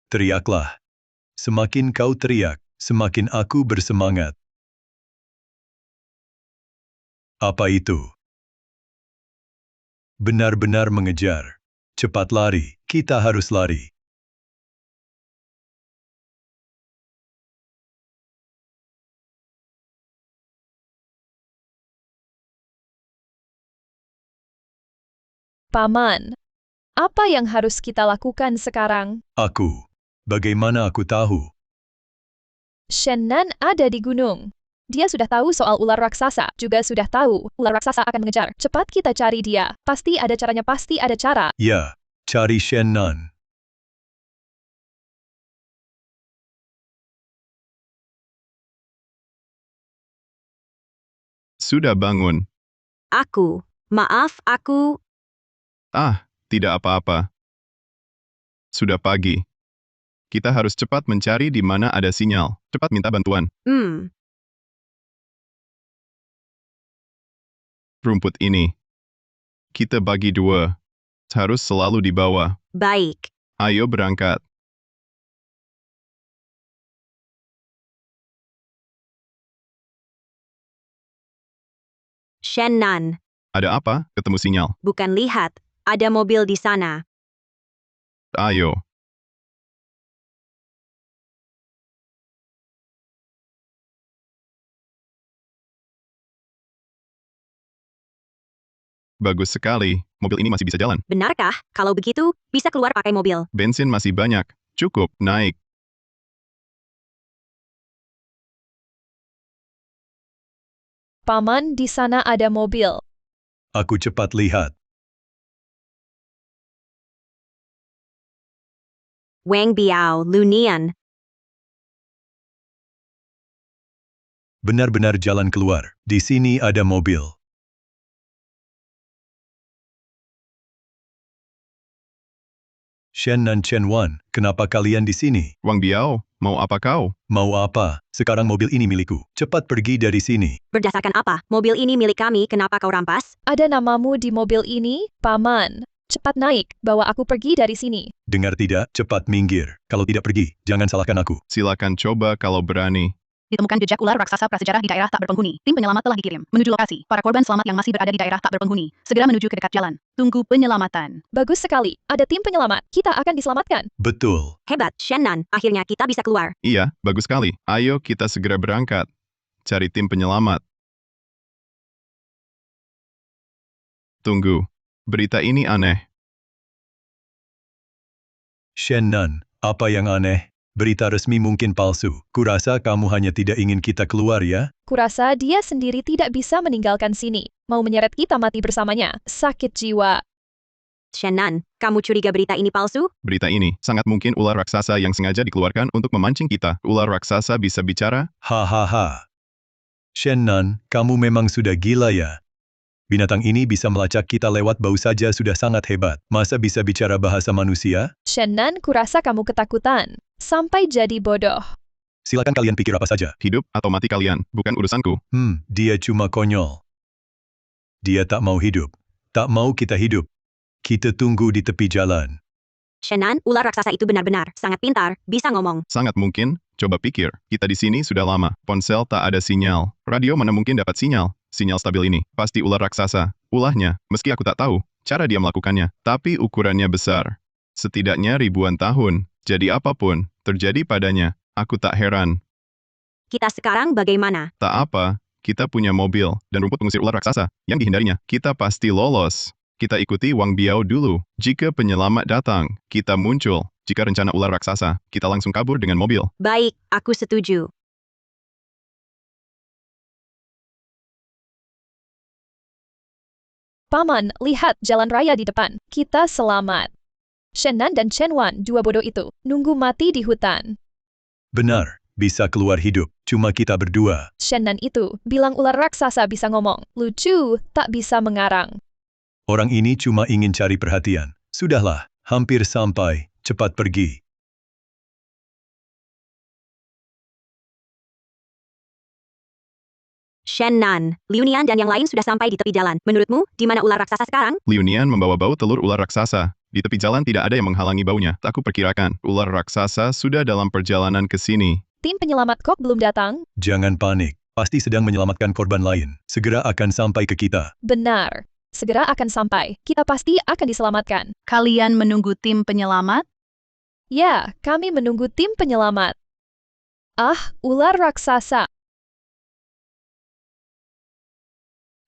Teriaklah. Semakin kau teriak, semakin aku bersemangat. Apa itu? Benar-benar mengejar. Cepat lari, kita harus lari. Paman, apa yang harus kita lakukan sekarang? Aku. Bagaimana aku tahu? Shen-nan ada di gunung. Dia sudah tahu soal ular raksasa, juga sudah tahu ular raksasa akan mengejar. Cepat kita cari dia. Pasti ada caranya, pasti ada cara. Ya, cari Shen-nan. Sudah bangun. Maaf, aku... Ah, tidak apa-apa. Sudah pagi. Kita harus cepat mencari di mana ada sinyal. Cepat minta bantuan. Rumput ini. Kita bagi dua. Harus selalu dibawa. Baik. Ayo berangkat. Shen-nan, Ada apa? Ketemu sinyal. bukan lihat. Ada mobil di sana. Ayo. Bagus sekali. Mobil ini masih bisa jalan. Benarkah? Kalau begitu, bisa keluar pakai mobil. Bensin masih banyak. Cukup, naik. Paman, di sana ada mobil. Aku cepat lihat. Wang Biao, Lunian. Benar-benar jalan keluar. Di sini ada mobil. Shen dan Chen Wan, kenapa kalian di sini? Wang Biao, mau apa kau? Mau apa? Sekarang mobil ini milikku. Cepat pergi dari sini. Berdasarkan apa? Mobil ini milik kami, kenapa kau rampas? Ada namamu di mobil ini, Paman. Cepat naik, bawa aku pergi dari sini. Dengar tidak? Cepat minggir. Kalau tidak pergi, jangan salahkan aku. Silakan coba kalau berani. Ditemukan jejak ular raksasa prasejarah di daerah tak berpenghuni. Tim penyelamat telah dikirim menuju lokasi. Para korban selamat yang masih berada di daerah tak berpenghuni segera menuju ke dekat jalan. Tunggu penyelamatan. Bagus sekali, ada tim penyelamat. Kita akan diselamatkan. Betul. Hebat, Shannon. Akhirnya kita bisa keluar. Iya, bagus sekali. Ayo kita segera berangkat. Cari tim penyelamat. Tunggu. Berita ini aneh. Shen Nan, apa yang aneh? Berita resmi mungkin palsu. Kurasa kamu hanya tidak ingin kita keluar ya? Kurasa dia sendiri tidak bisa meninggalkan sini. Mau menyeret kita mati bersamanya. Sakit jiwa. Shannon, kamu curiga berita ini palsu? Berita ini sangat mungkin ular raksasa yang sengaja dikeluarkan untuk memancing kita. Ular raksasa bisa bicara? Hahaha. Shen Nan, kamu memang sudah gila ya? Binatang ini bisa melacak kita lewat bau saja sudah sangat hebat. Masa bisa bicara bahasa manusia? Shannon, kurasa kamu ketakutan. Sampai jadi bodoh. Silakan kalian pikir apa saja. Hidup atau mati kalian, bukan urusanku. Dia cuma konyol. Dia tak mau hidup. Tak mau kita hidup. Kita tunggu di tepi jalan. Shannon, ular raksasa itu benar-benar sangat pintar, bisa ngomong. Sangat mungkin. Coba pikir, kita di sini sudah lama. Ponsel tak ada sinyal. Radio mana mungkin dapat sinyal? Sinyal stabil ini, pasti ular raksasa. Ulahnya, meski aku tak tahu cara dia melakukannya, tapi ukurannya besar. Setidaknya ribuan tahun. Jadi apapun terjadi padanya, aku tak heran. Kita sekarang bagaimana? Tak apa, kita punya mobil dan rumput pengusir ular raksasa yang dihindarinya. Kita pasti lolos. Kita ikuti Wang Biao dulu. Jika penyelamat datang, kita muncul. Jika rencana ular raksasa, kita langsung kabur dengan mobil. Baik, aku setuju. Paman, lihat jalan raya di depan. Kita selamat. Shannon dan Chen Wan, dua bodoh itu, nunggu mati di hutan. Benar, bisa keluar hidup. Cuma kita berdua. Shannon itu bilang ular raksasa bisa ngomong. Lucu, tak bisa mengarang. Orang ini cuma ingin cari perhatian. Sudahlah, hampir sampai. Cepat pergi. Shannon, Liunian dan yang lain sudah sampai di tepi jalan. Menurutmu, di mana ular raksasa sekarang? Liunian membawa bau telur ular raksasa. Di tepi jalan tidak ada yang menghalangi baunya. Aku perkirakan, ular raksasa sudah dalam perjalanan ke sini. Tim penyelamat kok belum datang? Jangan panik. Pasti sedang menyelamatkan korban lain. Segera akan sampai ke kita. Benar. Segera akan sampai. Kita pasti akan diselamatkan. Kalian menunggu tim penyelamat? Ya, kami menunggu tim penyelamat. Ah, ular raksasa.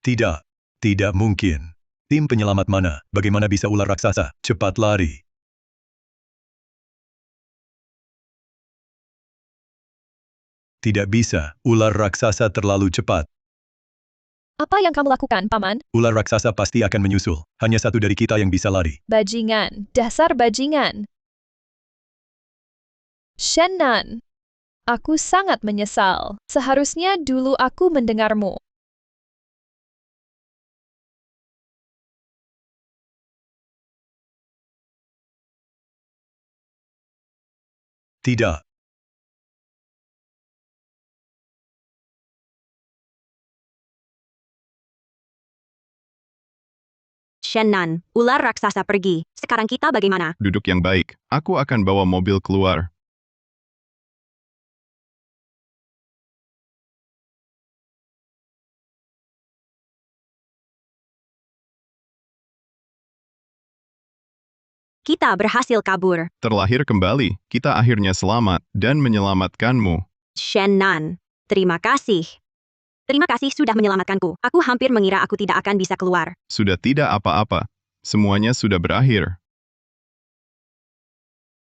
Tidak. Tidak mungkin. Tim penyelamat mana? Bagaimana bisa ular raksasa? Cepat lari. Tidak bisa. Ular raksasa terlalu cepat. Apa yang kamu lakukan, Paman? Ular raksasa pasti akan menyusul. Hanya satu dari kita yang bisa lari. Bajingan. Dasar bajingan. Shannon. Aku sangat menyesal. Seharusnya dulu aku mendengarmu. Tidak. Shannon, ular raksasa pergi. Sekarang kita bagaimana? Duduk yang baik. Aku akan bawa mobil keluar. Kita berhasil kabur. Terlahir kembali, kita akhirnya selamat dan menyelamatkanmu. Shannon, terima kasih. Terima kasih sudah menyelamatkanku. Aku hampir mengira aku tidak akan bisa keluar. Sudah tidak apa-apa. Semuanya sudah berakhir.